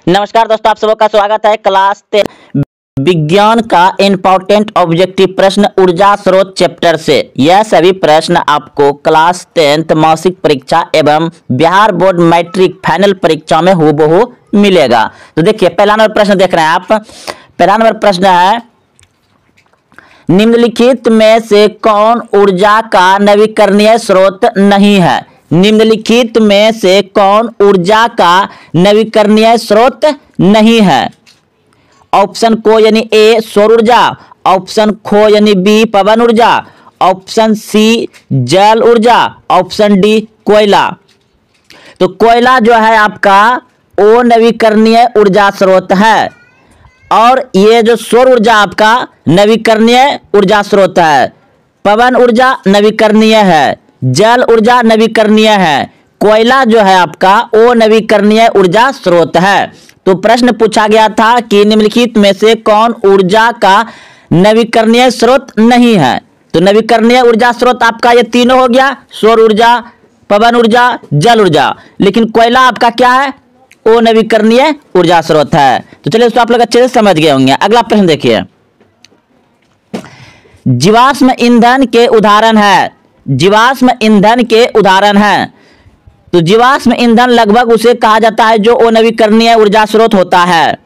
नमस्कार दोस्तों, आप सबका स्वागत है। क्लास 10 विज्ञान का इंपॉर्टेंट ऑब्जेक्टिव प्रश्न ऊर्जा स्रोत चैप्टर से। यह सभी प्रश्न आपको क्लास 10 मासिक परीक्षा एवं बिहार बोर्ड मैट्रिक फाइनल परीक्षा में हूबहू मिलेगा। तो देखिए, पहला नंबर प्रश्न देख रहे हैं आप। पहला नंबर प्रश्न है, निम्नलिखित में से कौन ऊर्जा का नवीकरणीय स्रोत नहीं है? निम्नलिखित में से कौन ऊर्जा का नवीकरणीय स्रोत नहीं है? ऑप्शन को यानी ए सौर ऊर्जा, ऑप्शन खो यानी बी पवन ऊर्जा, ऑप्शन सी जल ऊर्जा, ऑप्शन डी कोयला। तो कोयला जो है आपका वो नवीकरणीय ऊर्जा स्रोत है, और ये जो सौर ऊर्जा आपका नवीकरणीय ऊर्जा स्रोत है, पवन ऊर्जा नवीकरणीय है, जल ऊर्जा नवीकरणीय है, कोयला जो है आपका वो नवीकरणीय ऊर्जा स्रोत है। तो प्रश्न पूछा गया था कि निम्नलिखित में से कौन ऊर्जा का नवीकरणीय स्रोत नहीं है? तो नवीकरणीय ऊर्जा स्रोत आपका ये तीनों हो गया, सौर ऊर्जा, पवन ऊर्जा, जल ऊर्जा। लेकिन कोयला आपका क्या है? वो नवीकरणीय ऊर्जा स्रोत है। तो चलिए, इसको आप लोग अच्छे से समझ गए होंगे। अगला प्रश्न देखिए, जीवाश्म ईंधन के उदाहरण है। जीवाश्म ईंधन के उदाहरण है। तो जीवाश्म ईंधन लगभग उसे कहा जाता है जो नवीकरणीय ऊर्जा स्रोत होता है।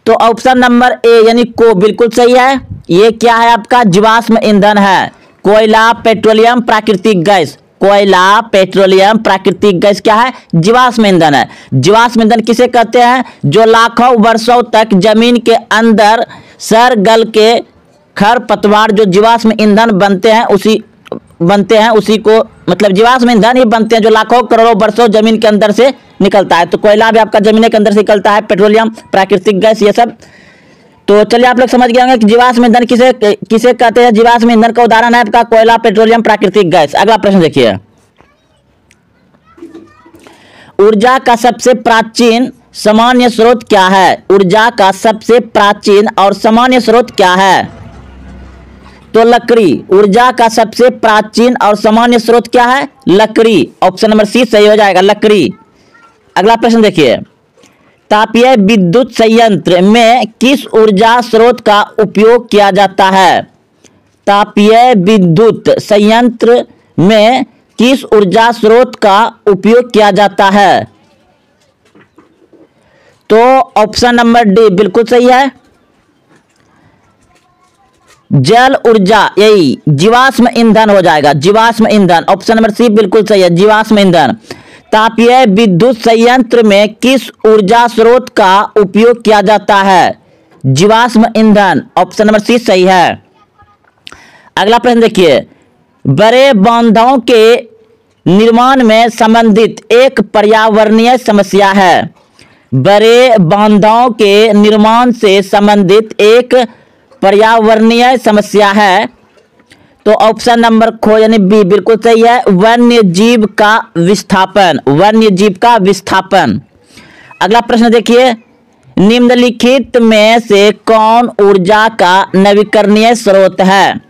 तो ऑप्शन नंबर ए यानी को बिल्कुल सही है। ये क्या है आपका? जीवाश्म ईंधन है। कोयला, पेट्रोलियम, प्राकृतिक गैस। कोयला, पेट्रोलियम, प्राकृतिक गैस क्या है? जीवाश्म ईंधन है। जीवाश्म ईंधन किसे कहते हैं? जो लाखों वर्षों तक जमीन के अंदर सड़ गल के खरपतवार जो जीवाश्म ईंधन बनते हैं उसी को मतलब जीवाश्म ईंधन ही बनते हैं, जो लाखों करोड़ों वर्षों जमीन के अंदर से निकलता है। तो कोयला भी आपका जमीन के अंदर से निकलता है, पेट्रोलियम, प्राकृतिक गैस, ये सब। तो चलिए, आप लोग समझ गए होंगे कि जीवाश्म ईंधन किसे कहते हैं। जीवाश्म ईंधन का उदाहरण है आपका कोयला, पेट्रोलियम, प्राकृतिक गैस। अगला प्रश्न देखिए, ऊर्जा का सबसे प्राचीन सामान्य स्रोत क्या है? ऊर्जा का सबसे प्राचीन और सामान्य स्रोत क्या है? तो लकड़ी। ऊर्जा का सबसे प्राचीन और सामान्य स्रोत क्या है? लकड़ी। ऑप्शन नंबर सी सही हो जाएगा, लकड़ी। अगला प्रश्न देखिए, तापीय विद्युत संयंत्र में किस ऊर्जा स्रोत का उपयोग किया जाता है? तापीय विद्युत संयंत्र में किस ऊर्जा स्रोत का उपयोग किया जाता है? तो ऑप्शन नंबर डी बिल्कुल सही है, जल ऊर्जा। यही जीवाश्म ईंधन हो जाएगा, जीवाश्म ईंधन। ऑप्शन नंबर सी बिल्कुल सही है, जीवाश्म ईंधन। तापीय विद्युत संयंत्र में किस ऊर्जा स्रोत का उपयोग किया जाता है? जीवाश्म ईंधन। ऑप्शन नंबर सी सही है। अगला प्रश्न देखिए, बड़े बांधों के निर्माण में संबंधित एक पर्यावरणीय समस्या है। बड़े बांधों के निर्माण से संबंधित एक पर्यावरणीय समस्या है। तो ऑप्शन नंबर खो यानी बी बिल्कुल सही है, वन्य जीव का विस्थापन। वन्य जीव का विस्थापन। अगला प्रश्न देखिए, निम्नलिखित में से कौन ऊर्जा का नवीकरणीय स्रोत है?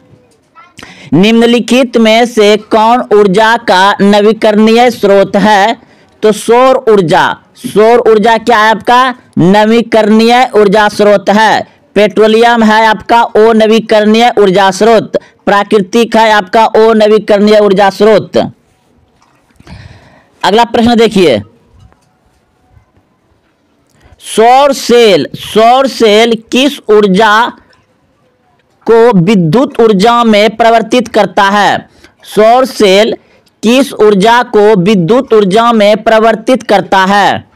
निम्नलिखित में से कौन ऊर्जा का नवीकरणीय स्रोत है? तो सौर ऊर्जा। सौर ऊर्जा क्या है आपका? नवीकरणीय ऊर्जा स्रोत है। पेट्रोलियम है आपका ओ नवीकरणीय ऊर्जा स्रोत। प्राकृतिक है आपका ओ नवीकरणीय ऊर्जा स्रोत। अगला प्रश्न देखिए, सौर सेल किस ऊर्जा को विद्युत ऊर्जा में परिवर्तित करता है? सौर सेल किस ऊर्जा को विद्युत ऊर्जा में परिवर्तित करता है?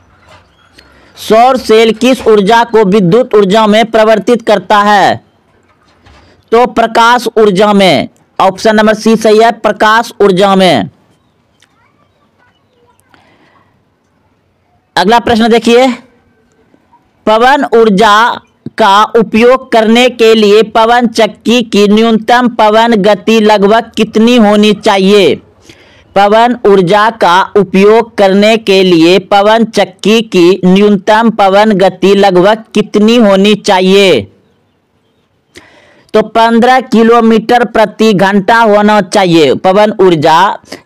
सौर सेल किस ऊर्जा को विद्युत ऊर्जा में परिवर्तित करता है? तो प्रकाश ऊर्जा में। ऑप्शन नंबर सी सही है, प्रकाश ऊर्जा में। अगला प्रश्न देखिए, पवन ऊर्जा का उपयोग करने के लिए पवन चक्की की न्यूनतम पवन गति लगभग कितनी होनी चाहिए? पवन ऊर्जा का उपयोग करने के लिए पवन चक्की की न्यूनतम पवन गति लगभग कितनी होनी चाहिए? तो 15 किलोमीटर प्रति घंटा होना चाहिए। पवन ऊर्जा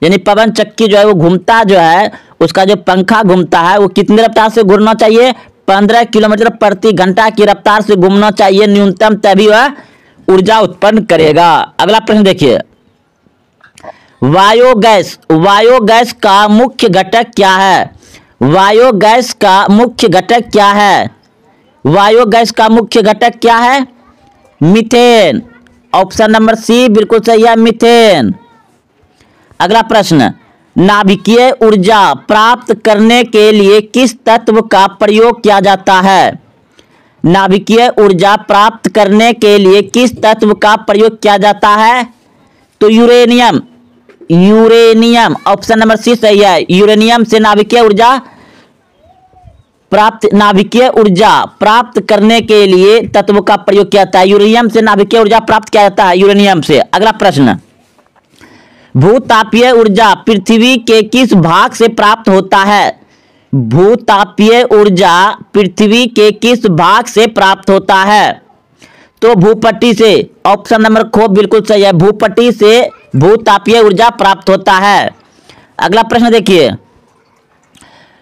यानी पवन चक्की जो है वो घूमता जो है, उसका जो पंखा घूमता है वो कितनी रफ्तार से घूमना चाहिए? 15 किलोमीटर प्रति घंटा की रफ्तार से घूमना चाहिए न्यूनतम, तभी वह ऊर्जा उत्पन्न करेगा। अगला प्रश्न देखिए, बायोगैस का मुख्य घटक क्या है? बायोगैस का मुख्य घटक क्या है? बायोगैस का मुख्य घटक क्या है? मीथेन। ऑप्शन नंबर सी बिल्कुल सही है, मीथेन। अगला प्रश्न, नाभिकीय ऊर्जा प्राप्त करने के लिए किस तत्व का प्रयोग किया जाता है? नाभिकीय ऊर्जा प्राप्त करने के लिए किस तत्व का प्रयोग किया जाता है? तो यूरेनियम। ऑप्शन नंबर सी सही है, यूरेनियम से नाभिकीय ऊर्जा प्राप्त करने के लिए तत्व का प्रयोग किया जाता है। यूरेनियम से नाभिकीय ऊर्जा प्राप्त किया जाता है, यूरेनियम से। अगला प्रश्न, भूतापीय ऊर्जा पृथ्वी के किस भाग से प्राप्त होता है? भूतापीय ऊर्जा पृथ्वी के किस भाग से प्राप्त होता है? तो भूपट्टी से। ऑप्शन नंबर ख बिल्कुल सही है, भूपट्टी से भूतापीय ऊर्जा प्राप्त होता है। अगला प्रश्न देखिए,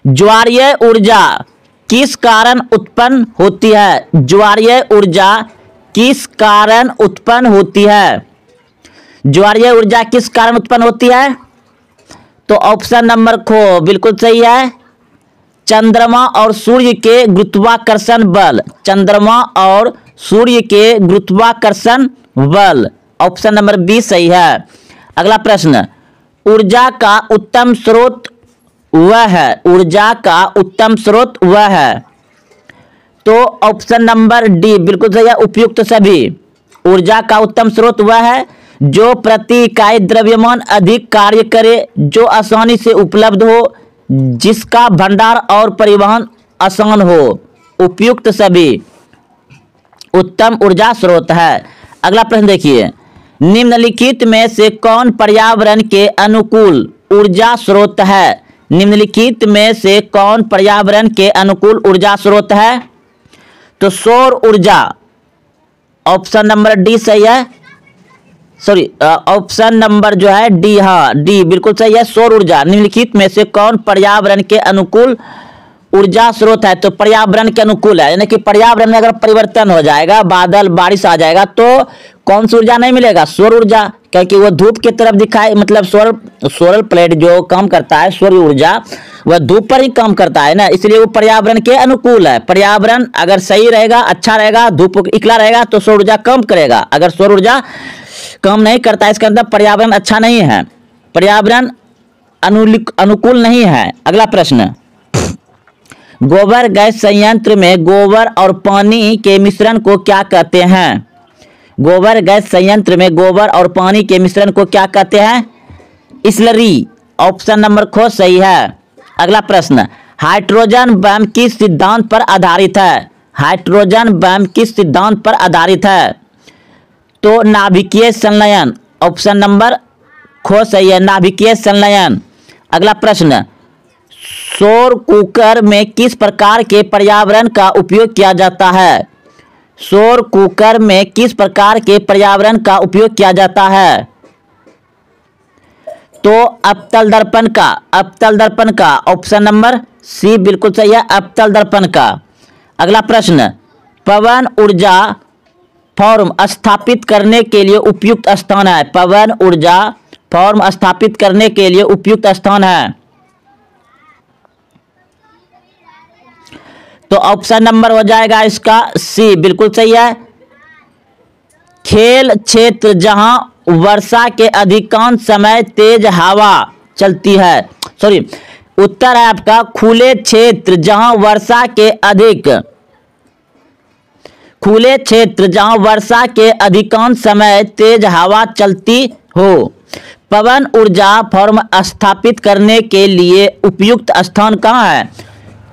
ज्वारीय ऊर्जा किस कारण उत्पन्न होती है? ज्वारीय ऊर्जा किस कारण उत्पन्न होती है? ज्वारीय ऊर्जा किस कारण उत्पन्न होती है? तो ऑप्शन नंबर ख बिल्कुल सही है, चंद्रमा और सूर्य के गुरुत्वाकर्षण बल। चंद्रमा और सूर्य के गुरुत्वाकर्षण बल। ऑप्शन नंबर बी सही है। अगला प्रश्न, ऊर्जा का उत्तम स्रोत वह है। ऊर्जा का उत्तम स्रोत वह है। तो ऑप्शन नंबर डी बिल्कुल सही है, उपयुक्त सभी। ऊर्जा का उत्तम स्रोत वह है जो प्रति इकाई द्रव्यमान अधिक कार्य करे, जो आसानी से उपलब्ध हो, जिसका भंडार और परिवहन आसान हो। उपयुक्त सभी उत्तम ऊर्जा स्रोत है। अगला प्रश्न देखिए, निम्नलिखित में से कौन पर्यावरण के अनुकूल ऊर्जा स्रोत है? निम्नलिखित में से कौन पर्यावरण के अनुकूल ऊर्जा स्रोत है? तो सौर ऊर्जा। ऑप्शन नंबर डी सही है, ऑप्शन नंबर जो है डी, हाँ डी बिल्कुल सही है, सौर ऊर्जा। निम्नलिखित में से कौन पर्यावरण के अनुकूल ऊर्जा स्रोत है? तो पर्यावरण के अनुकूल है, यानी कि पर्यावरण में अगर परिवर्तन हो जाएगा, बादल बारिश आ जाएगा, तो कौन सी ऊर्जा नहीं मिलेगा? सौर ऊर्जा, क्योंकि वो धूप की तरफ दिखाए, मतलब सोलर प्लेट जो काम करता है, सौर ऊर्जा वह धूप पर ही काम करता है ना, इसलिए वो पर्यावरण के अनुकूल है। पर्यावरण अगर सही रहेगा, अच्छा रहेगा, धूप इकला रहेगा, तो सौर ऊर्जा कम करेगा। अगर सौर ऊर्जा कम नहीं करता है, इसके अंदर पर्यावरण अच्छा नहीं है, पर्यावरण अनुकूल नहीं है। अगला प्रश्न, गोबर गैस संयंत्र में गोबर और पानी के मिश्रण को क्या कहते हैं? गोबर गैस संयंत्र में गोबर और पानी के मिश्रण को क्या कहते हैं? स्लरी। ऑप्शन नंबर ख सही है। अगला प्रश्न, हाइड्रोजन बम किस सिद्धांत पर आधारित है? हाइड्रोजन बम किस सिद्धांत पर आधारित है? तो नाभिकीय संलयन। ऑप्शन नंबर ख सही है, नाभिकीय संलयन। अगला प्रश्न, सौर कुकर में किस प्रकार के पर्यावरण का उपयोग किया जाता है? सौर कुकर में किस प्रकार के पर्यावरण का उपयोग किया जाता है? तो अवतल दर्पण का। अवतल दर्पण का। ऑप्शन नंबर सी बिल्कुल सही है, अवतल दर्पण का। अगला प्रश्न, पवन ऊर्जा फॉर्म स्थापित करने के लिए उपयुक्त स्थान है? पवन ऊर्जा फॉर्म स्थापित करने के लिए उपयुक्त स्थान है? तो ऑप्शन नंबर हो जाएगा इसका सी बिल्कुल सही है, खेल क्षेत्र जहां वर्षा के अधिकांश समय तेज हवा चलती है। उत्तर है आपका खुले क्षेत्र जहां वर्षा के अधिकांश समय तेज हवा चलती हो। पवन ऊर्जा फॉर्म स्थापित करने के लिए उपयुक्त स्थान कहाँ है?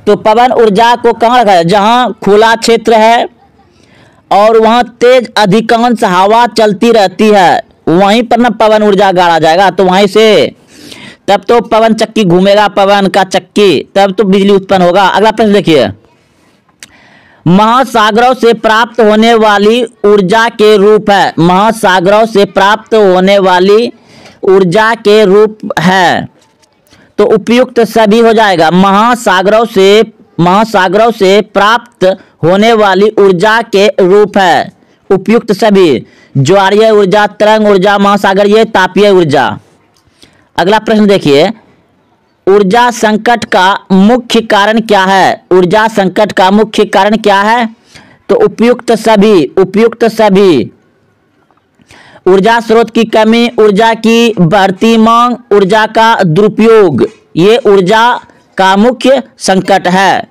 तो पवन ऊर्जा को कहाँ रखा है? जहाँ खुला क्षेत्र है और वहाँ तेज अधिकांश हवा चलती रहती है, वहीं पर ना पवन ऊर्जा गाड़ा जाएगा। तो वहीं से तब तो पवन चक्की घूमेगा, पवन का चक्की, तब तो बिजली उत्पन्न होगा। अगला प्रश्न देखिए, महासागरों से प्राप्त होने वाली ऊर्जा के रूप है। महासागरों से प्राप्त होने वाली ऊर्जा के रूप है, तो उपयुक्त सभी हो जाएगा। महासागरों से महासागरों से प्राप्त होने वाली ऊर्जा के रूप है? उपयुक्त सभी। ज्वारीय ऊर्जा, तरंग ऊर्जा, महासागरीय, तापीय ऊर्जा। अगला प्रश्न देखिए, ऊर्जा संकट का मुख्य कारण क्या है? ऊर्जा संकट का मुख्य कारण क्या है? तो उपयुक्त सभी, उपयुक्त सभी। ऊर्जा स्रोत की कमी, ऊर्जा की बढ़ती मांग, ऊर्जा का दुरुपयोग, ये ऊर्जा का मुख्य संकट है।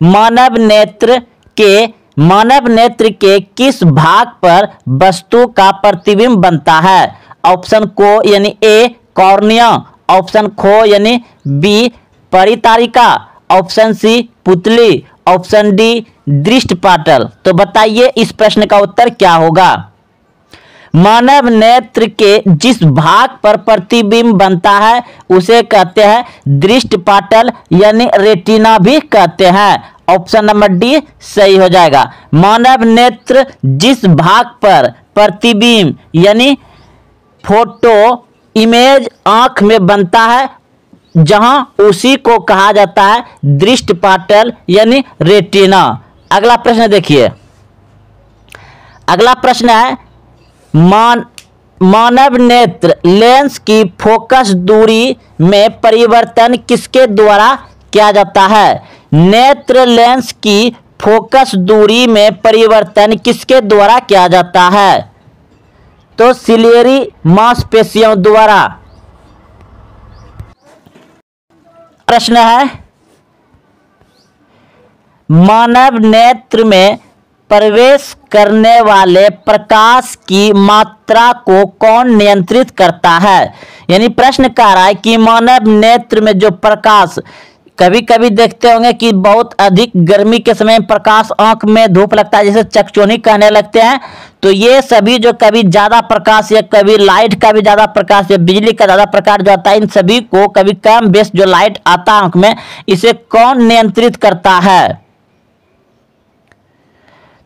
मानव नेत्र के किस भाग पर वस्तु का प्रतिबिंब बनता है? ऑप्शन को यानी ए कॉर्निया, ऑप्शन खो यानी बी परितारिका, ऑप्शन सी पुतली, ऑप्शन डी दृष्टिपटल। तो बताइए इस प्रश्न का उत्तर क्या होगा? मानव नेत्र के जिस भाग पर प्रतिबिंब बनता है उसे कहते हैं दृष्टिपटल यानी रेटिना भी कहते हैं। ऑप्शन नंबर डी सही हो जाएगा। मानव नेत्र जिस भाग पर प्रतिबिंब यानी फोटो इमेज आंख में बनता है जहां उसी को कहा जाता है दृष्टिपटल यानी रेटिना। अगला प्रश्न देखिए, अगला प्रश्न है मानव नेत्र लेंस की फोकस दूरी में परिवर्तन किसके द्वारा किया जाता है? नेत्र लेंस की फोकस दूरी में परिवर्तन किसके द्वारा किया जाता है? तो सिलियरी मांसपेशियों द्वारा। प्रश्न है मानव नेत्र में प्रवेश करने वाले प्रकाश की मात्रा को कौन नियंत्रित करता है? यानी प्रश्न कह रहा है कि मानव नेत्र में जो प्रकाश, कभी कभी देखते होंगे कि बहुत अधिक गर्मी के समय प्रकाश आंख में धूप लगता है, जैसे चकचोनी कहने लगते हैं। तो ये सभी जो कभी ज़्यादा प्रकाश या कभी लाइट का भी ज़्यादा प्रकाश या बिजली का ज़्यादा प्रकाश जो आता है, इन सभी को कभी कम बेस जो लाइट आता है आंख में, इसे कौन नियंत्रित करता है?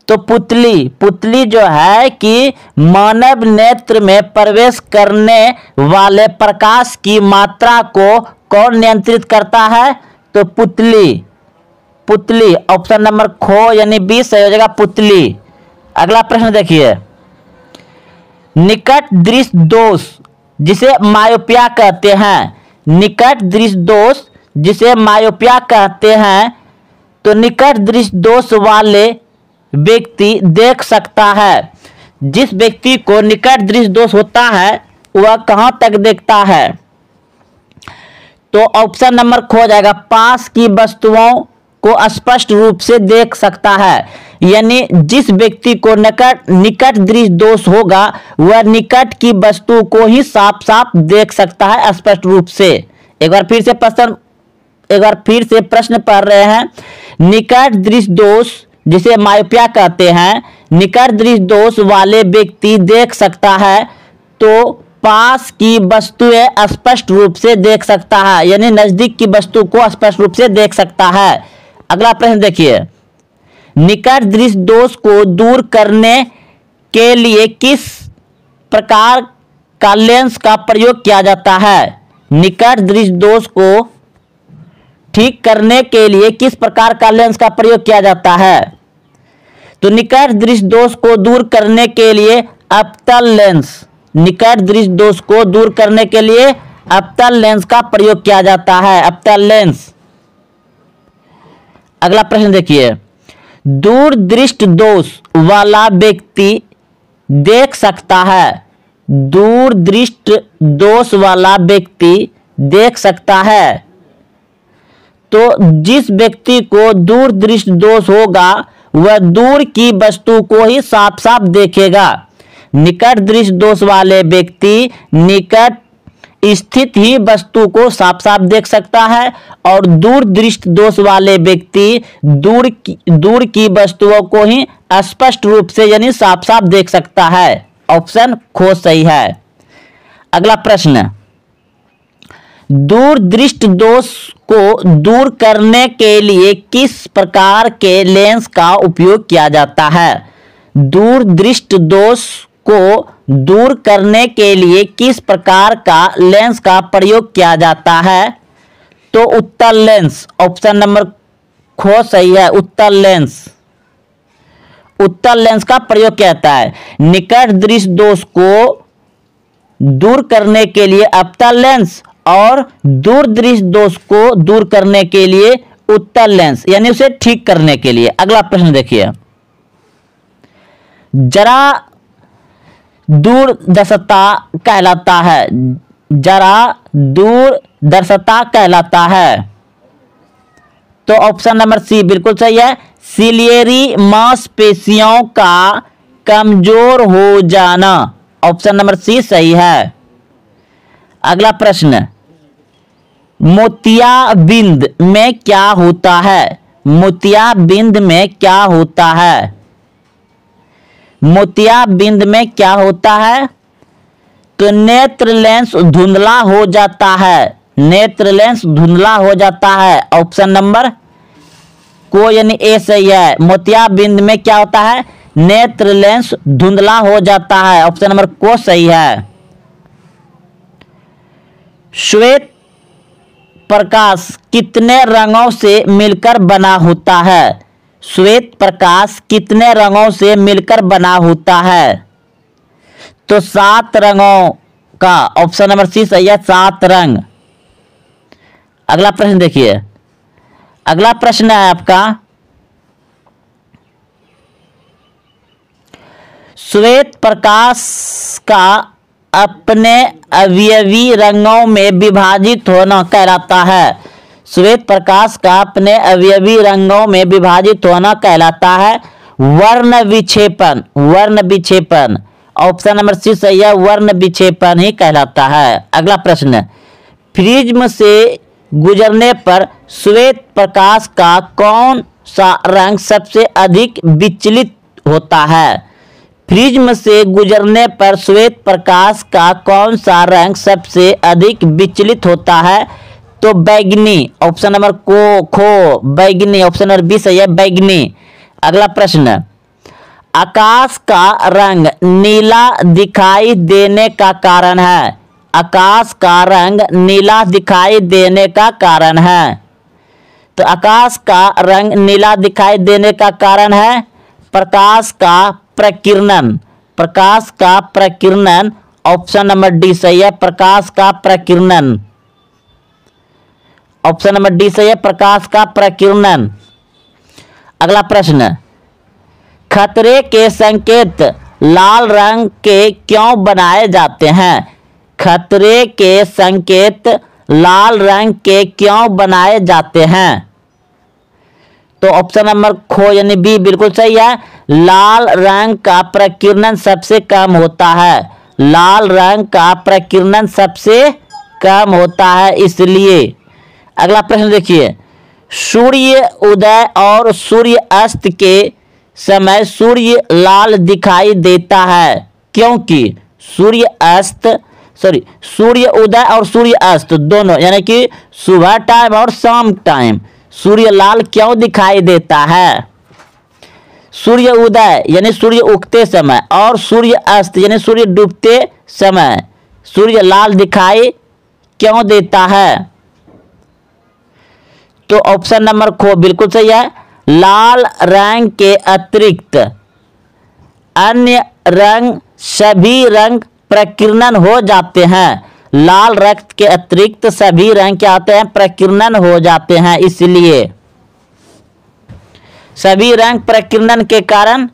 तो पुतली जो है कि मानव नेत्र में प्रवेश करने वाले प्रकाश की मात्रा को कौन नियंत्रित करता है? तो पुतली। ऑप्शन नंबर खो यानी बी सही हो जाएगा, पुतली। अगला प्रश्न देखिए, निकट दृष्टि दोष जिसे मायोपिया कहते हैं, निकट दृष्टि दोष जिसे मायोपिया कहते हैं, तो निकट दृष्टि दोष वाले व्यक्ति देख सकता है। जिस व्यक्ति को निकट दृष्टि दोष होता है वह कहां तक देखता है? तो ऑप्शन नंबर खो जाएगा, पास की वस्तुओं को स्पष्ट रूप से देख सकता है। यानी जिस व्यक्ति को निकट दृष्टि दोष होगा वह निकट की वस्तु को ही साफ साफ देख सकता है स्पष्ट रूप से। एक बार फिर से प्रश्न पढ़ रहे हैं, निकट दृष्टि दोष जिसे मायोपिया कहते हैं, निकट दृष्टि दोष वाले व्यक्ति देख सकता है तो पास की वस्तुएं स्पष्ट रूप से देख सकता है, यानी नजदीक की वस्तु को स्पष्ट रूप से देख सकता है। अगला प्रश्न देखिए, निकट दृष्टि दोष को दूर करने के लिए किस प्रकार का लेंस का प्रयोग किया जाता है? निकट दृष्टि दोष को ठीक करने के लिए किस प्रकार का लेंस का प्रयोग किया जाता है? तो निकट दृष्टि दोष को दूर करने के लिए अवतल लेंस, निकट दृष्टि दोष को दूर करने के लिए अवतल लेंस का प्रयोग किया जाता है, अवतल लेंस। अगला प्रश्न देखिए, दूर दृष्टि दोष वाला व्यक्ति देख सकता है, दूर दृष्टि दोष वाला व्यक्ति देख सकता है। तो जिस व्यक्ति को दूर दृष्टि दोष होगा वह दूर की वस्तु को ही साफ साफ देखेगा। निकट दृष्टि दोष वाले व्यक्ति निकट स्थित ही वस्तु को साफ साफ देख सकता है और दूर दृष्टि दोष वाले व्यक्ति दूर की वस्तुओं को ही स्पष्ट रूप से यानी साफ साफ देख सकता है। ऑप्शन खो सही है। अगला प्रश्न, दूर दृष्टि दोष को दूर करने के लिए किस प्रकार के लेंस का उपयोग किया जाता है? दूर दृष्टि दोष को दूर करने के लिए किस प्रकार का लेंस का प्रयोग किया जाता है? तो उत्तल लेंस, ऑप्शन नंबर खो सही है। उत्तल लेंस, उत्तल लेंस का प्रयोग क्या होता है? निकट दृश्य दोष को दूर करने के लिए अवतल लेंस और दूर दृश्य दोष को दूर करने के लिए उत्तल लेंस, यानी उसे ठीक करने के लिए। अगला प्रश्न देखिए, जरा दूरदर्शिता कहलाता है, जरा दूरदर्शिता कहलाता है। तो ऑप्शन नंबर सी बिल्कुल सही है। सिलियरी मांसपेशियों का कमजोर हो जाना, ऑप्शन नंबर सी सही है। अगला प्रश्न, मोतियाबिंद में क्या होता है? मोतियाबिंद में क्या होता है? मोतियाबिंद में क्या होता है? तो नेत्र लेंस धुंधला हो जाता है, नेत्र लेंस धुंधला हो जाता है। ऑप्शन नंबर को यानी ए सही है। मोतियाबिंद में क्या होता है? नेत्र लेंस धुंधला हो जाता है। ऑप्शन नंबर को सही है। श्वेत प्रकाश कितने रंगों से मिलकर बना होता है? श्वेत प्रकाश कितने रंगों से मिलकर बना होता है? तो 7 रंगों का, ऑप्शन नंबर सी सही है, 7 रंग। अगला प्रश्न देखिए, अगला प्रश्न है आपका, श्वेत प्रकाश का अपने अवयवी रंगों में विभाजित होना कहलाता है। श्वेत प्रकाश का अपने अवयवी रंगों में विभाजित होना कहलाता है वर्ण विक्षेपण, वर्ण विक्षेपण। ऑप्शन नंबर सी सही है, वर्ण विक्षेपण ही कहलाता है। अगला प्रश्न, प्रिज्म से गुजरने पर श्वेत प्रकाश का कौन सा रंग सबसे अधिक विचलित होता है? प्रिज्म से गुजरने पर श्वेत प्रकाश का कौन सा रंग सबसे अधिक विचलित होता है? तो बैगनी, ऑप्शन नंबर खो बैगनी, ऑप्शन नंबर बी सही है, बैगनी। अगला प्रश्न, आकाश का रंग नीला दिखाई देने का कारण है? आकाश का रंग नीला दिखाई देने का कारण है। तो आकाश का रंग नीला दिखाई देने का कारण है प्रकाश का प्रकीर्णन, प्रकाश का प्रकीर्णन। ऑप्शन नंबर डी सही है, प्रकाश का प्रकीर्णन। ऑप्शन नंबर डी सही है, प्रकाश का प्रकीर्णन। अगला प्रश्न, खतरे के संकेत लाल रंग के क्यों बनाए जाते हैं? खतरे के संकेत लाल रंग के क्यों बनाए जाते हैं? तो ऑप्शन नंबर खो यानी बी बिल्कुल सही है। लाल रंग का प्रकीर्णन सबसे कम होता है, लाल रंग का प्रकीर्णन सबसे कम होता है इसलिए। अगला प्रश्न देखिए, सूर्य उदय और सूर्य अस्त के समय सूर्य लाल दिखाई देता है क्योंकि सूर्य उदय और सूर्य अस्त दोनों यानी कि सुबह टाइम और शाम टाइम सूर्य लाल क्यों दिखाई देता है? सूर्य उदय यानी सूर्य उगते समय और सूर्य अस्त यानी सूर्य डूबते समय सूर्य लाल दिखाई क्यों देता है? तो ऑप्शन नंबर खो बिल्कुल सही है। लाल रंग के अतिरिक्त अन्य रंग सभी रंग प्रकीर्णन हो जाते हैं। लाल रक्त के अतिरिक्त सभी रंग क्या होते हैं? प्रकीर्णन हो जाते हैं, इसलिए सभी रंग प्रकीर्णन के कारण।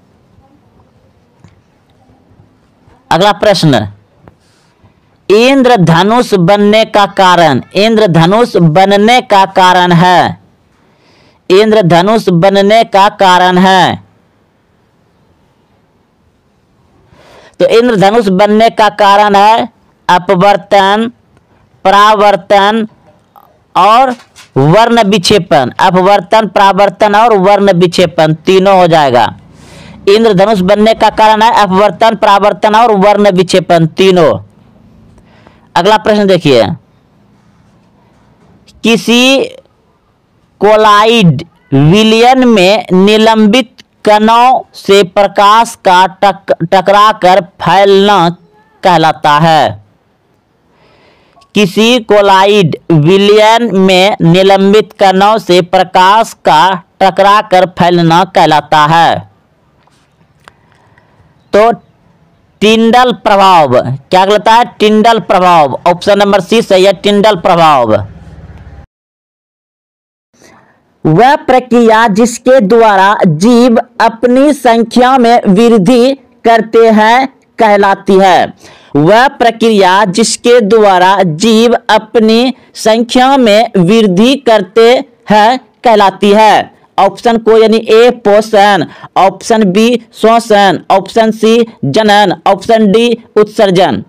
अगला प्रश्न, इंद्रधनुष बनने का कारण, इंद्रधनुष बनने का कारण है, इंद्रधनुष बनने का कारण है। तो इंद्रधनुष बनने का कारण है अपवर्तन, परावर्तन और वर्ण विक्षेपण। अपवर्तन, परावर्तन और वर्ण विक्षेपण तीनों हो जाएगा। इंद्रधनुष बनने का कारण है अपवर्तन, परावर्तन और वर्ण विक्षेपण तीनों। अगला प्रश्न देखिए, किसी कोलाइड विलयन में निलंबित कणों से प्रकाश का टकराकर फैलना कहलाता है। किसी कोलाइड विलयन में निलंबित कणों से प्रकाश का टकराकर फैलना कहलाता है? तो टिंडल प्रभाव। क्या कहलाता है? टिंडल प्रभाव। ऑप्शन नंबर सी सही है, टिंडल प्रभाव। वह प्रक्रिया जिसके द्वारा जीव अपनी संख्या में वृद्धि करते हैं कहलाती है? वह प्रक्रिया जिसके द्वारा जीव अपनी संख्या में वृद्धि करते हैं कहलाती है? ऑप्शन को यानी ए पोषण, ऑप्शन बी श्वसन, ऑप्शन सी जनन, ऑप्शन डी उत्सर्जन।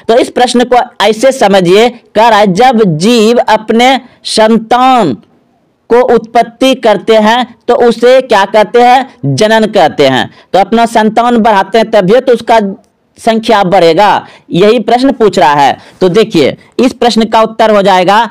तो इस प्रश्न को ऐसे समझिए, कह रहा है जब जीव अपने संतान को उत्पत्ति करते हैं तो उसे क्या कहते हैं? जनन कहते हैं। तो अपना संतान बढ़ाते हैं तभी तो उसका संख्या बढ़ेगा। यही प्रश्न पूछ रहा है। तो देखिए इस प्रश्न का उत्तर हो जाएगा,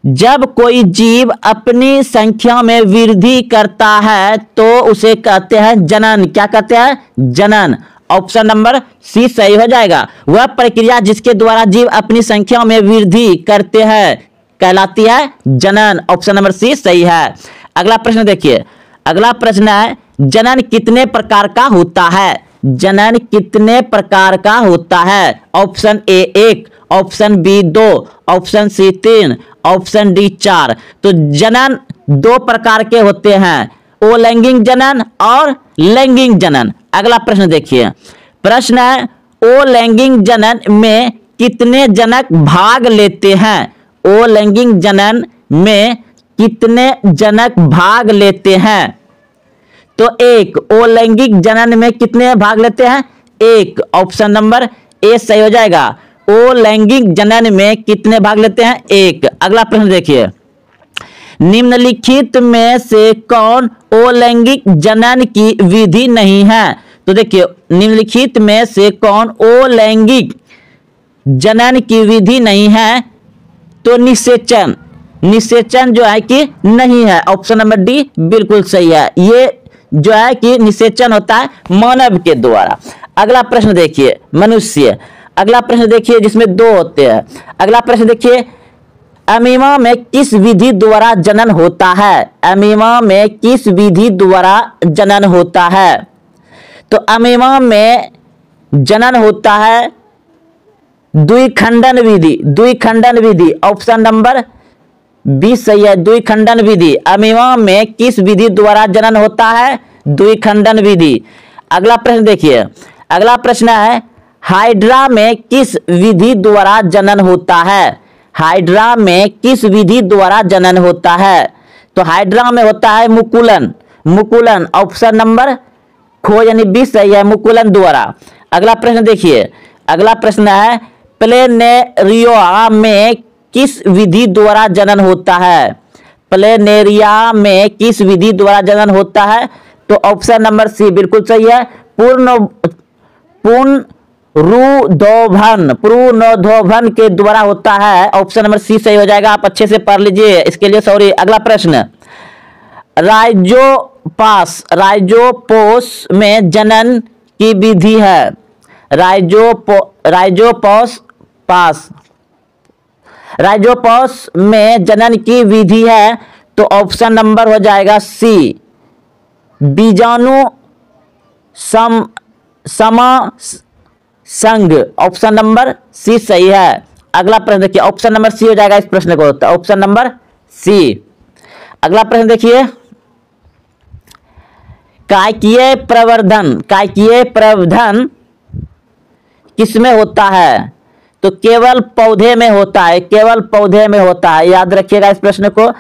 जब कोई जीव अपनी संख्या में वृद्धि करता है तो उसे कहते हैं जनन। क्या कहते हैं? जनन। ऑप्शन नंबर सी सही हो जाएगा। वह प्रक्रिया जिसके द्वारा जीव अपनी संख्या में वृद्धि करते हैं कहलाती है जनन। ऑप्शन नंबर सी सही है। अगला प्रश्न देखिए, अगला प्रश्न है जनन कितने प्रकार का होता है? जनन कितने प्रकार का होता है? Option A 1, option B 2, option C 3, option D 4। तो जनन 2 प्रकार के होते हैं, अलैंगिक जनन और लैंगिक जनन। अगला प्रश्न देखिए, प्रश्न है अलैंगिक जनन में कितने जनक भाग लेते हैं? अलैंगिक जनन में कितने जनक भाग लेते हैं? तो 1। अलैंगिक जनन में कितने भाग लेते हैं? 1। ऑप्शन नंबर ए सही हो जाएगा। अलैंगिक जनन में कितने भाग लेते हैं? 1। अगला प्रश्न देखिए, निम्नलिखित में से कौन अलैंगिक जनन की विधि नहीं है? तो देखिए निम्नलिखित में से कौन अलैंगिक जनन की विधि नहीं है? तो निषेचन। निषेचन जो है कि नहीं है। ऑप्शन नंबर डी बिल्कुल सही है। ये जो है कि निषेचन होता है मानव के द्वारा। अगला प्रश्न देखिए, मनुष्य। अगला प्रश्न देखिए जिसमें 2 होते हैं। अगला प्रश्न देखिए, अमीमा में किस विधि द्वारा जनन होता है? अमीमा में किस विधि द्वारा जनन होता है? तो अमीमा में जनन होता है द्विखंडन विधि। द्विखंडन विधि। ऑप्शन नंबर बी सही है, द्विखंडन विधि। अमीमा में किस विधि द्वारा जनन होता है? द्विखंडन विधि। अगला प्रश्न देखिए, अगला प्रश्न है हाइड्रा में किस विधि द्वारा जनन होता है? हाइड्रा में किस विधि द्वारा जनन होता है? तो हाइड्रा में होता है मुकुलन। मुकुलन। ऑप्शन नंबर खो यानी बी सही है, मुकुलन द्वारा। अगला प्रश्न देखिए, अगला प्रश्न है प्लेनेरिया में किस विधि द्वारा जनन होता है? प्लेनेरिया में किस विधि द्वारा जनन होता है? तो ऑप्शन नंबर सी बिल्कुल सही है, पुनरुद्भवन के द्वारा होता है। ऑप्शन नंबर सी सही हो जाएगा। आप अच्छे से पढ़ लीजिए, इसके लिए सॉरी। अगला प्रश्न, राइजोपोस में जनन की विधि है? राइजोपोस में जनन की विधि है तो ऑप्शन नंबर हो जाएगा सी, बीजाणु संग। ऑप्शन नंबर सी सही है। अगला प्रश्न देखिए, ऑप्शन नंबर सी हो जाएगा इस प्रश्न को, ऑप्शन नंबर सी। अगला प्रश्न देखिए, कायकीय प्रवर्धन किसमें होता है? तो केवल पौधे में होता है, केवल पौधे में होता है। याद रखिएगा इस प्रश्न को।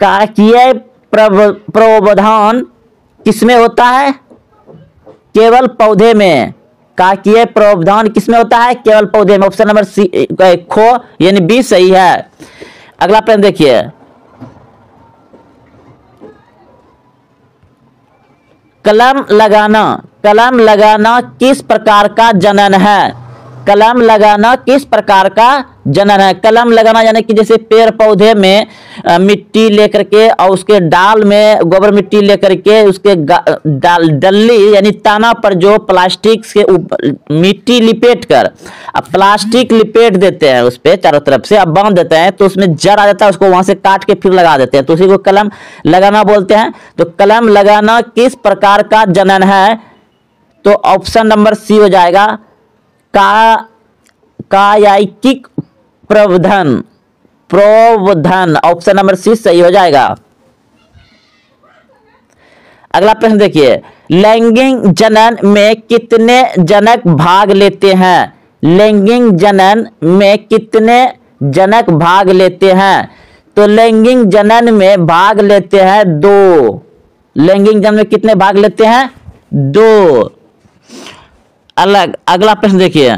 कायकीय प्रवर्धन किसमें होता है? केवल पौधे में। कायकीय प्रवर्धन किसमें होता है? केवल पौधे में। ऑप्शन नंबर सी खो यानी बी सही है। अगला प्रश्न देखिए, कलम लगाना किस प्रकार का जनन है? कलम लगाना किस प्रकार का जनन है? कलम लगाना यानी कि जैसे पेड़ पौधे में मिट्टी लेकर के और उसके डाल में गोबर मिट्टी लेकर के उसके डल्ली यानी तना पर जो प्लास्टिक से मिट्टी लिपेट कर अब प्लास्टिक लिपेट देते हैं उस पे चारों तरफ से, अब बांध देते हैं तो उसमें जड़ आ जाता है, उसको वहां से काट के फिर लगा देते हैं, तो उसी को कलम लगाना बोलते हैं। तो कलम लगाना किस प्रकार का जनन है? तो ऑप्शन नंबर सी हो जाएगा कायाकिक प्रवर्धन, ऑप्शन नंबर सी सही हो जाएगा। अगला प्रश्न देखिए, लैंगिक जनन में कितने जनक भाग लेते हैं? लैंगिक जनन में कितने जनक भाग लेते हैं? तो लैंगिक जनन में भाग लेते हैं 2। लैंगिक जनन में कितने भाग लेते हैं? 2। अगला प्रश्न देखिए,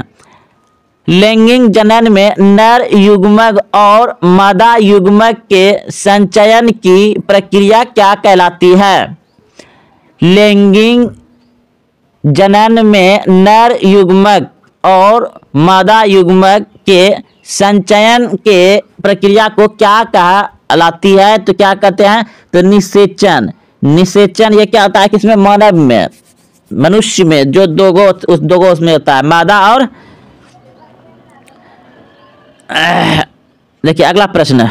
लैंगिक जनन में नर युग्मक और मादा युग्मक के संचयन की प्रक्रिया क्या कहलाती है? लैंगिक जनन में नर युग्मक और मादा युग्मक के संचयन के प्रक्रिया को क्या कहलाती है? तो क्या कहते हैं? तो निषेचन। निषेचन ये क्या होता है? किसमें? मानव में, मनुष्य में, जो उस दो गो उसमें होता है, मादा और। देखिए अगला प्रश्न,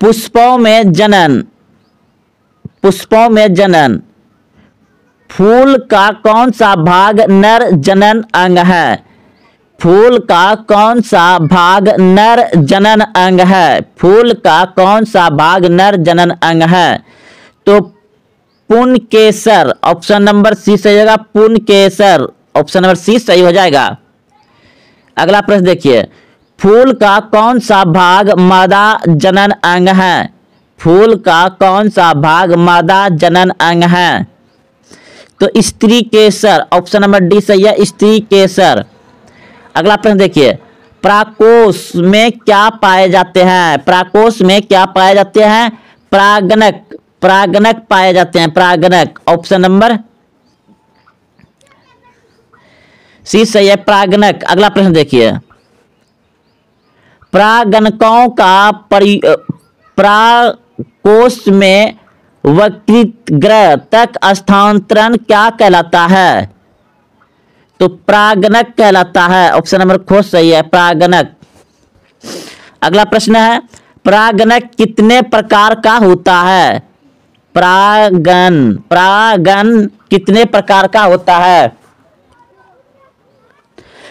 पुष्पों में जनन, पुष्पों में जनन, फूल का कौन सा भाग नर जनन अंग है? फूल का कौन सा भाग नर जनन अंग है? फूल का कौन सा भाग नर जनन अंग है? तो पुंकेसर, ऑप्शन नंबर सी सही होगा। पुंकेसर, ऑप्शन नंबर सी सही हो जाएगा। अगला प्रश्न देखिए, फूल का कौन सा भाग मादा जनन अंग है? फूल का कौन सा भाग मादा जनन अंग है? तो स्त्री केसर, ऑप्शन नंबर डी सही है, स्त्री केसर। अगला प्रश्न देखिए, प्राकोष में क्या पाए जाते हैं? प्राकोष में क्या पाए जाते हैं? प्रागणक, प्रागणक पाए जाते हैं, प्रागणक, ऑप्शन नंबर सी सही है, प्रागणक। अगला प्रश्न देखिए, प्रागणकों का प्राकोष में वक्रित ग्रह तक स्थानांतरण क्या कहलाता है? तो प्रागणक कहलाता है, ऑप्शन नंबर ख सही है, प्रागणक। अगला प्रश्न है, प्रागणक कितने प्रकार का होता है? प्रागण कितने प्रकार का होता है?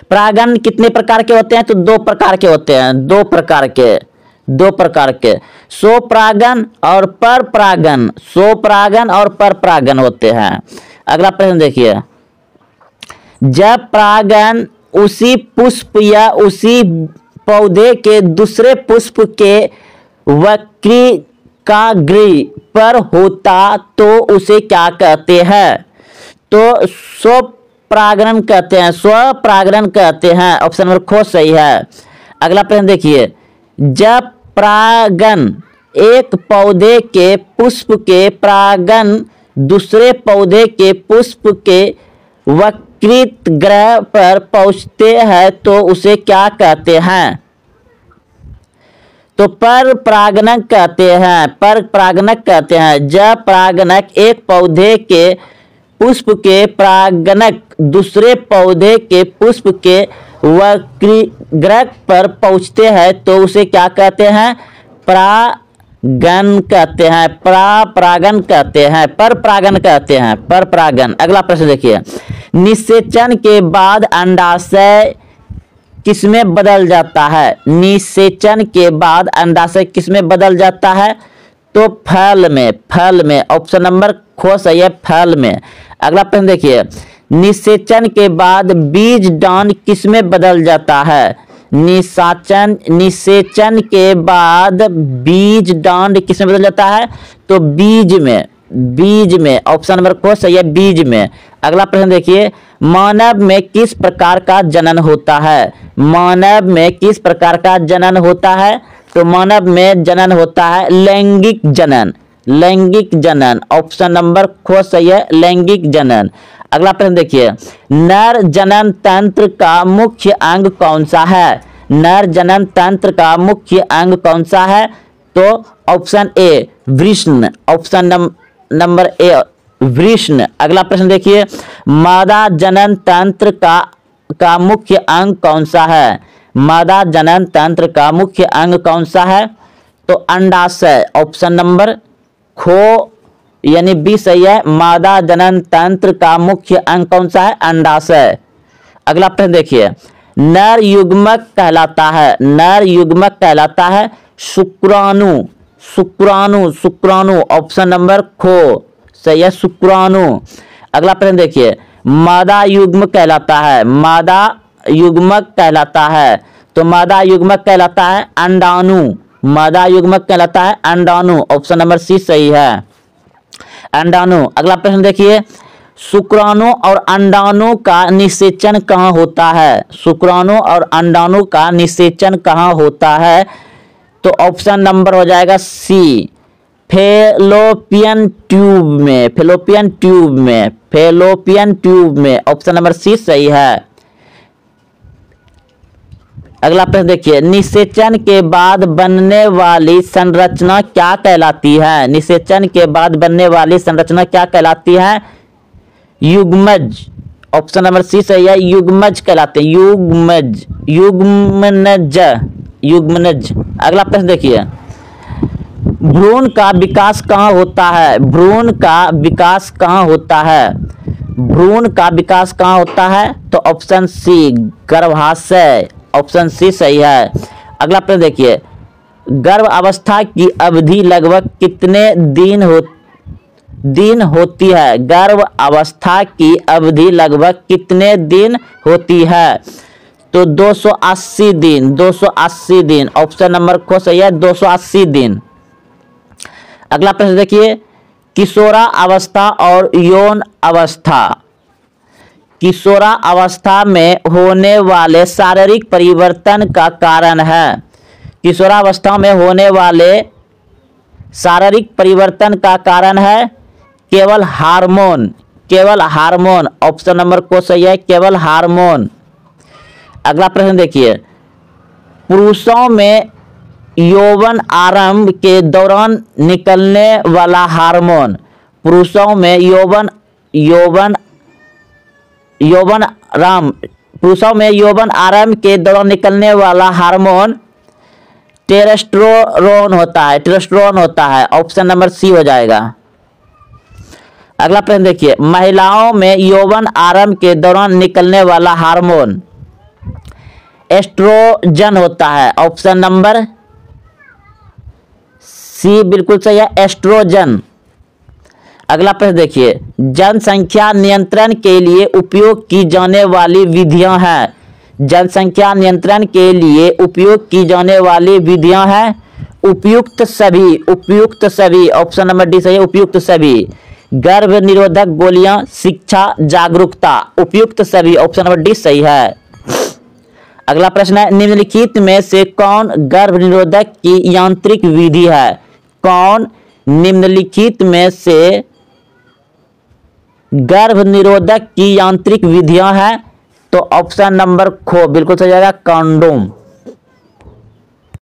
प्रागण कितने प्रकार के होते हैं? तो 2 प्रकार के होते हैं, 2 प्रकार के, स्वपरागण और परपरागण, स्वपरागण और परपरागण होते हैं। अगला प्रश्न देखिए, जब परागण उसी पुष्प या उसी पौधे के दूसरे पुष्प के वक्रिकाग्र पर होता तो उसे क्या कहते हैं? तो स्वपरागण कहते हैं, स्वपरागण कहते हैं, ऑप्शन नंबर ख सही है। अगला प्रश्न देखिए, जब परागण एक पौधे के पुष्प के परागण दूसरे पौधे के पुष्प के वक्रित ग्रह पर पहुंचते हैं तो उसे क्या कहते हैं? तो पर परागणक कहते हैं, पर परागणक कहते हैं। जब परागणक एक पौधे के पुष्प के परागणक दूसरे पौधे के पुष्प के वक्रिग्रह पर पहुंचते हैं तो उसे क्या कहते हैं? परागण कहते हैं, परागण कहते हैं, पर परागण कहते हैं, पर परागण। अगला प्रश्न देखिए, निषेचन के बाद अंडाशय किसमें बदल जाता है? निषेचन के बाद अंडाशय किसमें बदल जाता है? तो फल में, फल में, ऑप्शन नंबर ख सही है, फल में। अगला प्रश्न देखिए, निषेचन के बाद बीज दान किसमें बदल जाता है? निषेचन के बाद बीज दान किसमें बदल जाता है? तो बीज में, बीज में, ऑप्शन नंबर क सही है, बीज में। अगला प्रश्न देखिए, मानव में किस प्रकार का जनन होता है? मानव में किस प्रकार का जनन होता है? तो मानव में जनन होता है लैंगिक जनन, लैंगिक जनन, ऑप्शन नंबर ख सही है, लैंगिक जनन। अगला प्रश्न देखिए, नर जनन तंत्र का मुख्य अंग कौन सा है? नर जनन तंत्र का मुख्य अंग कौन सा है? तो ऑप्शन ए वृषण, ऑप्शन नंबर ए वृषण। अगला प्रश्न देखिए, मादा जनन तंत्र का मुख्य अंग कौन सा है? मादा जनन तंत्र का मुख्य अंग कौन सा है? तो अंडाशय, ऑप्शन नंबर खो यानी बी सही है। मादा जनन तंत्र का मुख्य अंग कौन सा है? अंडाशय। अगला प्रश्न देखिए, नर युग्मक कहलाता है, नर युग्मक कहलाता है शुक्राणु, शुक्राणु, शुक्राणु, ऑप्शन नंबर खो सही है, शुक्राणु। अगला प्रश्न देखिए, मादा युग्म कहलाता है, मादा युग्मक कहलाता है, तो मादा युग्मक कहलाता है अंडाणु, मादा युग्मक कहलाता है अंडाणु, ऑप्शन नंबर सी सही है, अंडाणु। अगला प्रश्न देखिए, शुक्राणु और अंडाणु का निषेचन कहाँ होता है? शुक्राणु और अंडाणु का निषेचन कहाँ होता है? तो ऑप्शन नंबर हो जाएगा सी, फेलोपियन ट्यूब में, फेलोपियन ट्यूब में, फेलोपियन ट्यूब में, ऑप्शन नंबर सी सही है। अगला प्रश्न देखिए, निषेचन के बाद बनने वाली संरचना क्या कहलाती है? निषेचन के बाद बनने वाली संरचना क्या कहलाती है? युग्मज, ऑप्शन नंबर सी सही है, युग्मज कहलाते हैं, युग्मज, युग्मनज, युग्मनज। अगला प्रश्न देखिए, भ्रूण का विकास कहाँ होता है? भ्रूण का विकास कहाँ होता है? भ्रूण का विकास कहाँ होता है? तो ऑप्शन सी गर्भाशय, ऑप्शन सी सही है। अगला प्रश्न देखिए, गर्भ अवस्था की अवधि लगभग कितने दिन होती है? गर्भ अवस्था की अवधि लगभग कितने दिन होती है? तो 280 दिन, 280 दिन, ऑप्शन नंबर खो सही है, 280 दिन। अगला प्रश्न देखिए, किशोरा अवस्था और यौन अवस्था, किशोरा अवस्था में होने वाले शारीरिक परिवर्तन का कारण है? किशोरावस्था में होने वाले शारीरिक परिवर्तन का कारण है केवल हार्मोन, केवल हार्मोन, ऑप्शन नंबर को सही है, केवल हार्मोन। अगला प्रश्न देखिए, पुरुषों में यौवन आरंभ के दौरान निकलने वाला हार्मोन, पुरुषों में पुरुषों में यौवन आरंभ के दौरान निकलने वाला हार्मोन टेस्टोस्टेरोन होता है, टेस्टोस्टेरोन होता है, ऑप्शन नंबर सी हो जाएगा। अगला प्रश्न देखिए, महिलाओं में यौवन आरंभ के दौरान निकलने वाला हार्मोन एस्ट्रोजन होता है, ऑप्शन नंबर सी बिल्कुल सही है, एस्ट्रोजन। अगला प्रश्न देखिए, जनसंख्या नियंत्रण के लिए उपयोग की जाने वाली विधियां हैं, जनसंख्या नियंत्रण के लिए उपयोग की जाने वाली विधियां हैं उपयुक्त सभी, उपयुक्त सभी, ऑप्शन नंबर डी सही है, उपयुक्त सभी। गर्भ निरोधक गोलियां, शिक्षा, जागरूकता, उपयुक्त सभी, ऑप्शन नंबर डी सही है। अगला प्रश्न है, निम्नलिखित में से कौन गर्भ निरोधक की यांत्रिक विधि है? कौन निम्नलिखित में से गर्भ निरोधक की यांत्रिक विधियां हैं? तो ऑप्शन नंबर खो बिल्कुल सही जाएगा, कंडोम।